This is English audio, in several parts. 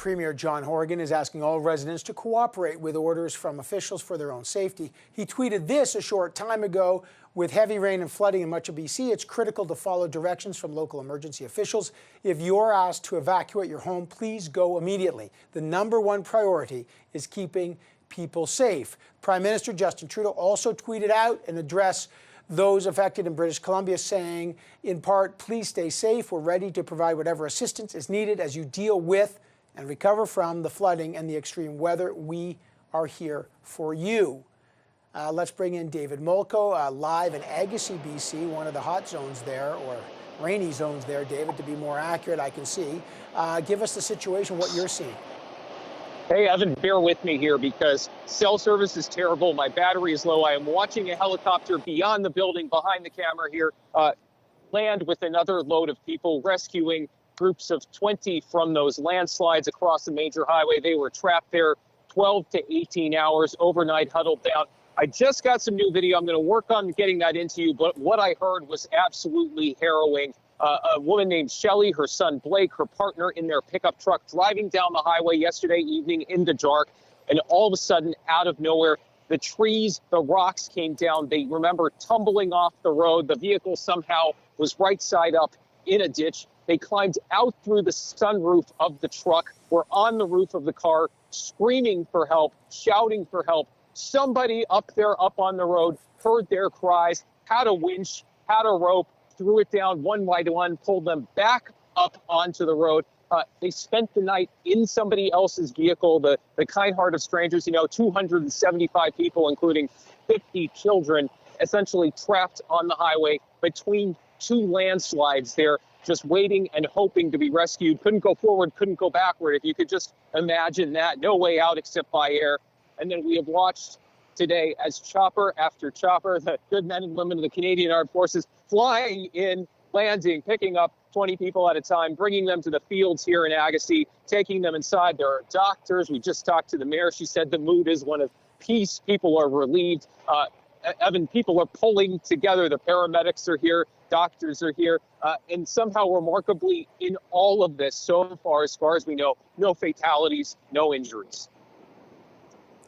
Premier John Horgan is asking all residents to cooperate with orders from officials for their own safety. He tweeted this a short time ago. With heavy rain and flooding in much of BC, it's critical to follow directions from local emergency officials. If you're asked to evacuate your home, please go immediately. The #1 priority is keeping people safe. Prime Minister Justin Trudeau also tweeted out an address those affected in British Columbia, saying, in part, please stay safe. We're ready to provide whatever assistance is needed as you deal with and recover from the flooding and the extreme weather. We are here for you. Let's bring in David Molko, live in Agassiz, BC, one of the hot zones there, or rainy zones there, David, to be more accurate, I can see. Give us the situation, what you're seeing. Hey, Evan, bear with me here because cell service is terrible. My battery is low. I am watching a helicopter beyond the building, behind the camera here, land with another load of people, rescuing groups of 20 from those landslides across the major highway. They were trapped there 12 to 18 hours overnight, huddled down. I just got some new video. I'm going to work on getting that into you, but what I heard was absolutely harrowing. A woman named Shelley, her son Blake, her partner in their pickup truck, driving down the highway yesterday evening in the dark, and all of a sudden, out of nowhere, the trees, the rocks came down. They remember tumbling off the road. The vehicle somehow was right side up in a ditch. They climbed out through the sunroof of the truck, were on the roof of the car, screaming for help, shouting for help. Somebody up there, up on the road, heard their cries, had a winch, had a rope, threw it down one by one, pulled them back up onto the road. They spent the night in somebody else's vehicle, the kind heart of strangers, 275 people, including 50 children, essentially trapped on the highway between two landslides there, just waiting and hoping to be rescued. Couldn't go forward, couldn't go backward. If you could just imagine that, no way out except by air. And then we have watched today as chopper after chopper, the good men and women of the Canadian Armed Forces flying in, landing, picking up 20 people at a time, bringing them to the fields here in Agassiz, taking them inside. There are doctors. We just talked to the mayor. She said the mood is one of peace. People are relieved. Evan, people are pulling together. The paramedics are here. Doctors are here. And somehow, remarkably, in all of this, so far as we know, no fatalities, no injuries.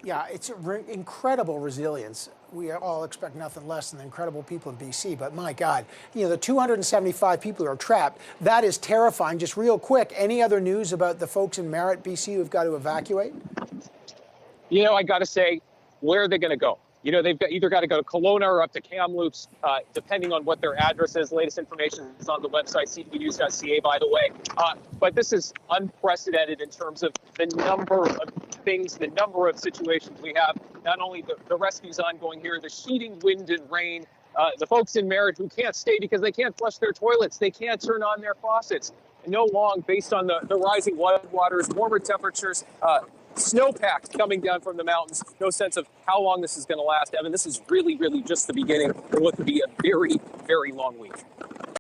Yeah, it's incredible resilience. We all expect nothing less than the incredible people of BC, but my God, the 275 people who are trapped, that is terrifying. Just real quick, any other news about the folks in Merritt, BC, who've got to evacuate? I got to say, where are they going to go? They've either got to go to Kelowna or up to Kamloops, depending on what their address is. Latest information is on the website, ctvnews.ca, by the way. But this is unprecedented in terms of the number of things, the number of situations we have. Not only the rescues ongoing here, the sheeting wind and rain, the folks in Merritt who can't stay because they can't flush their toilets, they can't turn on their faucets. No long, based on the rising waters, warmer temperatures, snowpack coming down from the mountains. No sense of how long this is going to last. Evan, this is really, really just the beginning of what could be a very, very long week.